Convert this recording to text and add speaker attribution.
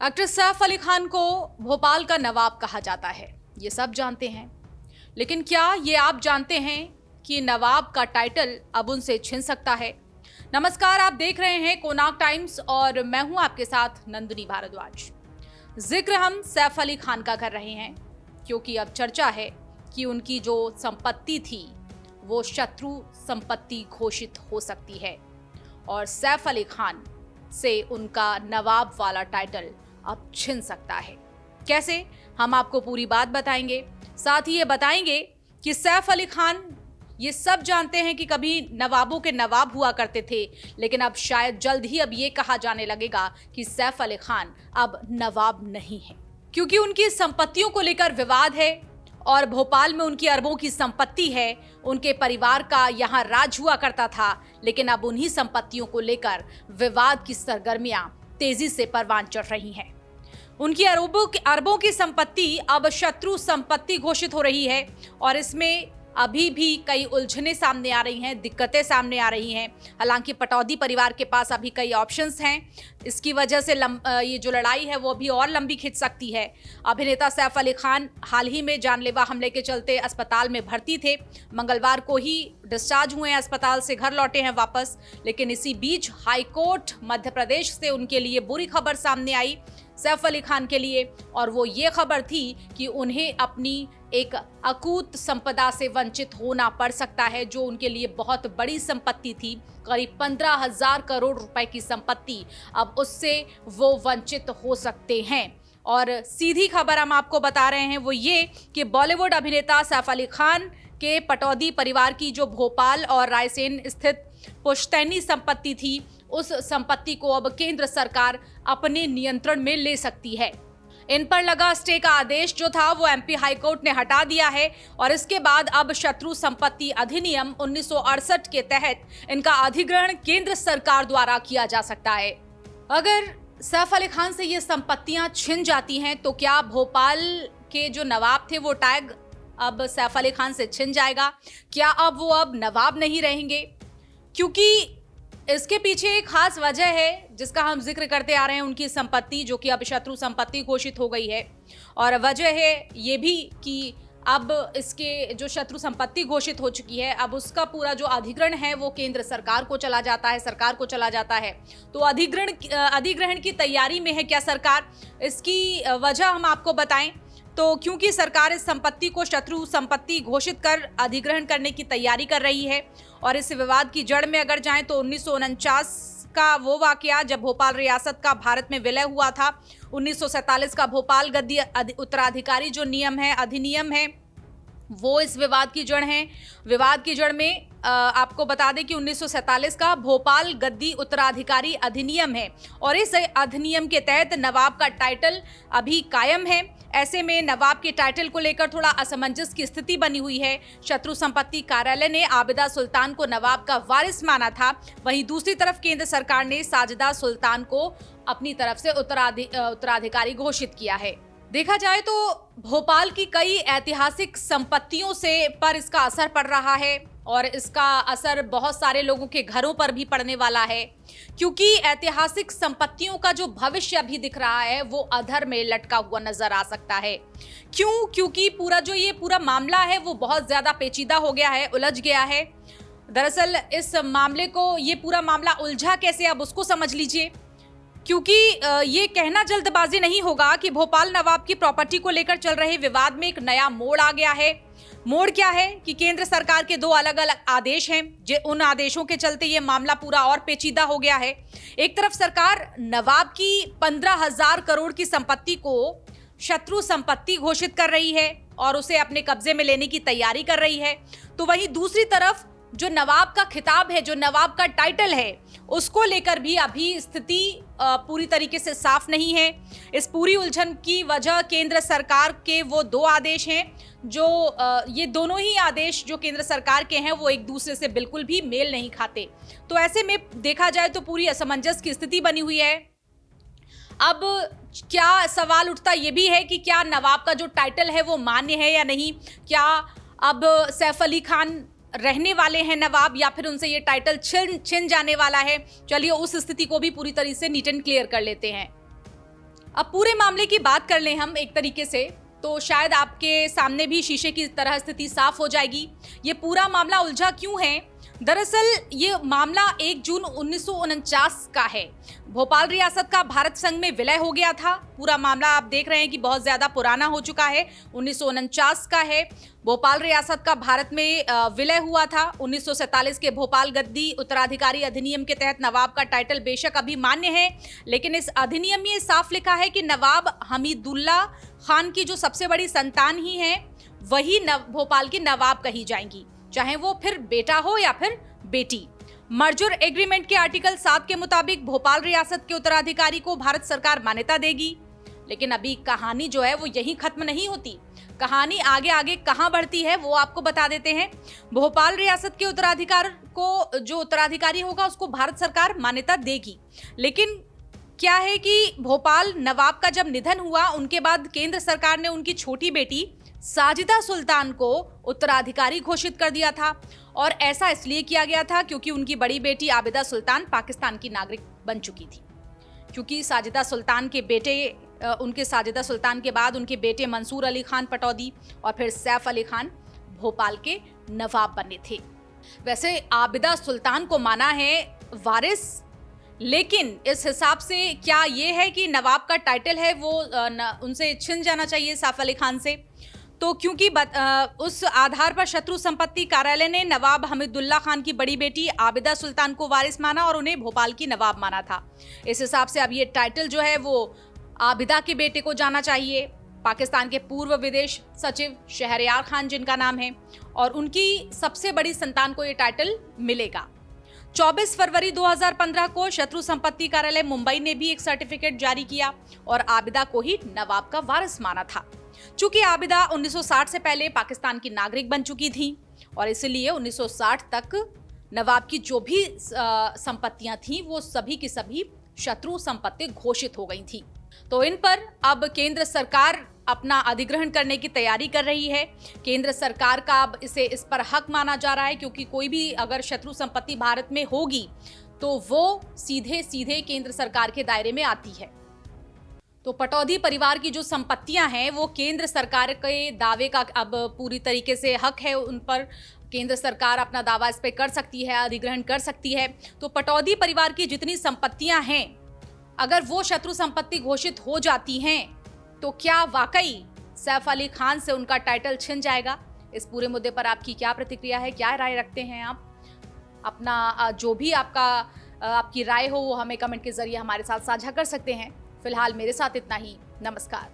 Speaker 1: Actor Saif Ali Khan को भोपाल का नवाब कहा जाता है, ये सब जानते हैं। लेकिन क्या ये आप जानते हैं कि नवाब का टाइटल अब उनसे छिन सकता है? नमस्कार, आप देख रहे हैं कोणार्क टाइम्स और मैं हूं आपके साथ नंदिनी भारद्वाज। जिक्र हम सैफ अली खान का कर रहे हैं क्योंकि अब चर्चा है कि उनकी जो संपत्ति थी वो शत्रु संपत्ति घोषित हो सकती है और सैफ अली खान से उनका नवाब वाला टाइटल अब छिन सकता है। कैसे, हम आपको पूरी बात बताएंगे। साथ ही ये बताएंगे कि सैफ अली खान ये सब जानते हैं कि कभी नवाबों के नवाब हुआ करते थे, लेकिन अब शायद जल्द ही अब ये कहा जाने लगेगा कि सैफ अली खान अब नवाब नहीं है, क्योंकि उनकी संपत्तियों को लेकर विवाद है और भोपाल में उनकी अरबों की संपत्ति है। उनके परिवार का यहाँ राज हुआ करता था, लेकिन अब उन्हीं संपत्तियों को लेकर विवाद की सरगर्मियां तेजी से परवान चढ़ रही हैं। उनकी अरबों की संपत्ति अब शत्रु संपत्ति घोषित हो रही है और इसमें अभी भी कई उलझनें सामने आ रही हैं, दिक्कतें सामने आ रही हैं। हालांकि पटौदी परिवार के पास अभी कई ऑप्शंस हैं। इसकी वजह से ये जो लड़ाई है वो अभी और लंबी खिंच सकती है। अभिनेता सैफ अली खान हाल ही में जानलेवा हमले के चलते अस्पताल में भर्ती थे। मंगलवार को ही डिस्चार्ज हुए हैं, अस्पताल से घर लौटे हैं वापस। लेकिन इसी बीच हाईकोर्ट मध्य प्रदेश से उनके लिए बुरी खबर सामने आई सैफ अली खान के लिए, और वो ये खबर थी कि उन्हें अपनी एक अकूत संपदा से वंचित होना पड़ सकता है, जो उनके लिए बहुत बड़ी संपत्ति थी। करीब 15,000 करोड़ रुपए की संपत्ति, अब उससे वो वंचित हो सकते हैं। और सीधी खबर हम आपको बता रहे हैं वो ये कि बॉलीवुड अभिनेता सैफ अली खान के पटौदी परिवार की जो भोपाल और रायसेन स्थित पुश्तैनी संपत्ति थी, उस संपत्ति को अब केंद्र सरकार अपने नियंत्रण में ले सकती है। इन पर लगा स्टे का आदेश जो था वो एमपी हाईकोर्ट ने हटा दिया है और इसके बाद अब शत्रु संपत्ति अधिनियम 1968 के तहत इनका अधिग्रहण केंद्र सरकार द्वारा किया जा सकता है। अगर सैफ अली खान से ये संपत्तियां छिन जाती हैं तो क्या भोपाल के जो नवाब थे वो टैग अब सैफ अली खान से छिन जाएगा? क्या अब नवाब नहीं रहेंगे? क्योंकि इसके पीछे एक खास वजह है जिसका हम जिक्र करते आ रहे हैं, उनकी संपत्ति जो कि अब शत्रु संपत्ति घोषित हो गई है। और वजह है ये भी कि अब इसके जो शत्रु संपत्ति घोषित हो चुकी है, अब उसका पूरा जो अधिग्रहण है वो केंद्र सरकार को चला जाता है, सरकार को चला जाता है। तो अधिग्रहण की तैयारी में है क्या सरकार? इसकी वजह हम आपको बताएं तो क्योंकि सरकार इस संपत्ति को शत्रु संपत्ति घोषित कर अधिग्रहण करने की तैयारी कर रही है। और इस विवाद की जड़ में अगर जाएं तो 1949 का वो वाकया जब भोपाल रियासत का भारत में विलय हुआ था, 1947 का भोपाल गद्दी उत्तराधिकारी जो अधिनियम है वो इस विवाद की जड़ है। विवाद की जड़ में आपको बता दें कि 1947 का भोपाल गद्दी उत्तराधिकारी अधिनियम है और इस अधिनियम के तहत नवाब का टाइटल अभी कायम है। ऐसे में नवाब के टाइटल को लेकर थोड़ा असमंजस की स्थिति बनी हुई है। शत्रु संपत्ति कार्यालय ने आबिदा सुल्तान को नवाब का वारिस माना था, वहीं दूसरी तरफ केंद्र सरकार ने साजिदा सुल्तान को अपनी तरफ से उत्तराधिकारी घोषित किया है। देखा जाए तो भोपाल की कई ऐतिहासिक संपत्तियों से पर इसका असर पड़ रहा है और इसका असर बहुत सारे लोगों के घरों पर भी पड़ने वाला है, क्योंकि ऐतिहासिक संपत्तियों का जो भविष्य अभी दिख रहा है वो अधर में लटका हुआ नजर आ सकता है। क्यों? क्योंकि ये पूरा मामला है वो बहुत ज्यादा पेचीदा हो गया है, उलझ गया है। दरअसल इस मामले को, ये पूरा मामला उलझा कैसे, अब उसको समझ लीजिए। क्योंकि ये कहना जल्दबाजी नहीं होगा कि भोपाल नवाब की प्रॉपर्टी को लेकर चल रहे विवाद में एक नया मोड़ आ गया है। मोड़ क्या है कि केंद्र सरकार के दो अलग अलग आदेश हैं, उन आदेशों के चलते ये मामला पूरा और पेचीदा हो गया है। एक तरफ सरकार नवाब की 15,000 करोड़ की संपत्ति को शत्रु संपत्ति घोषित कर रही है और उसे अपने कब्जे में लेने की तैयारी कर रही है, तो वहीं दूसरी तरफ जो नवाब का खिताब है, जो नवाब का टाइटल है, उसको लेकर भी अभी स्थिति पूरी तरीके से साफ नहीं है। इस पूरी उलझन की वजह केंद्र सरकार के वो दो आदेश हैं, जो ये दोनों ही आदेश जो केंद्र सरकार के हैं वो एक दूसरे से बिल्कुल भी मेल नहीं खाते। तो ऐसे में देखा जाए तो पूरी असमंजस की स्थिति बनी हुई है। अब क्या सवाल उठता ये भी है कि क्या नवाब का जो टाइटल है वो मान्य है या नहीं? क्या अब सैफ अली खान रहने वाले हैं नवाब, या फिर उनसे ये टाइटल छिन जाने वाला है? चलिए उस स्थिति को भी पूरी तरह से नीट एंड क्लियर कर लेते हैं। अब पूरे मामले की बात कर लें हम एक तरीके से, तो शायद आपके सामने भी शीशे की तरह स्थिति साफ हो जाएगी। ये पूरा मामला उलझा क्यों है? दरअसल ये मामला 1 जून 1949 का है। भोपाल रियासत का भारत संघ में विलय हो गया था। पूरा मामला आप देख रहे हैं कि बहुत ज्यादा पुराना हो चुका है, 1949 का है। भोपाल रियासत का भारत में विलय हुआ था। 1947 के भोपाल गद्दी उत्तराधिकारी अधिनियम के तहत नवाब का टाइटल बेशक अभी मान्य है, लेकिन इस अधिनियम में साफ लिखा है कि नवाब हमीदुल्ला खान की जो सबसे बड़ी संतान ही है वही भोपाल की नवाब कही जाएंगी, चाहे वो फिर बेटा हो या फिर बेटी। मर्जर एग्रीमेंट के आर्टिकल 7 के मुताबिक भोपाल रियासत के उत्तराधिकारी को भारत सरकार मान्यता देगी। लेकिन अभी कहानी जो है वो यहीं खत्म नहीं होती। कहानी आगे आगे कहां बढ़ती है वो आपको बता देते हैं। भोपाल रियासत के उत्तराधिकार को, जो उत्तराधिकारी होगा उसको भारत सरकार मान्यता देगी, लेकिन क्या है कि भोपाल नवाब का जब निधन हुआ उनके बाद केंद्र सरकार ने उनकी छोटी बेटी साजिदा सुल्तान को उत्तराधिकारी घोषित कर दिया था। और ऐसा इसलिए किया गया था क्योंकि उनकी बड़ी बेटी आबिदा सुल्तान पाकिस्तान की नागरिक बन चुकी थी। क्योंकि साजिदा सुल्तान के बाद उनके बेटे मंसूर अली खान पटौदी और फिर सैफ अली खान भोपाल के नवाब बने थे। वैसे आबिदा सुल्तान को माना है वारिस, लेकिन इस हिसाब से क्या ये है कि नवाब का टाइटल है वो उनसे छिन जाना चाहिए सैफ अली खान से? तो क्योंकि उस आधार पर शत्रु संपत्ति कार्यालय ने नवाब हमीदुल्ला खान की बड़ी बेटी आबिदा सुल्तान को वारिस माना और उन्हें भोपाल की नवाब माना था। इस हिसाब से अब ये टाइटल जो है वो आबिदा के बेटे को जाना चाहिए। पाकिस्तान के पूर्व विदेश सचिव शहरयार खान जिनका नाम है, और उनकी सबसे बड़ी संतान को ये टाइटल मिलेगा। 24 फरवरी 2015 को शत्रु संपत्ति कार्यालय मुंबई ने भी एक सर्टिफिकेट जारी किया और आबिदा को ही नवाब का वारिस माना था। चूंकि आबिदा 1960 से पहले पाकिस्तान की नागरिक बन चुकी थी और इसलिए 1960 तक नवाब की जो भी संपत्तियां थी वो सभी की सभी शत्रु संपत्ति घोषित हो गई थी। तो इन पर अब केंद्र सरकार अपना अधिग्रहण करने की तैयारी कर रही है। केंद्र सरकार का अब इस पर हक माना जा रहा है, क्योंकि कोई भी अगर शत्रु संपत्ति भारत में होगी तो वो सीधे सीधे केंद्र सरकार के दायरे में आती है। तो पटौदी परिवार की जो संपत्तियां हैं वो केंद्र सरकार के दावे का अब पूरी तरीके से हक है उन पर। केंद्र सरकार अपना दावा इस पर कर सकती है, अधिग्रहण कर सकती है। तो पटौदी परिवार की जितनी संपत्तियां हैं, अगर वो शत्रु संपत्ति घोषित हो जाती हैं तो क्या वाकई सैफ अली खान से उनका टाइटल छिन जाएगा? इस पूरे मुद्दे पर आपकी क्या प्रतिक्रिया है, क्या राय रखते हैं आप? अपना जो भी आपकी राय हो वो हमें कमेंट के जरिए हमारे साथ साझा कर सकते हैं। फिलहाल मेरे साथ इतना ही। नमस्कार।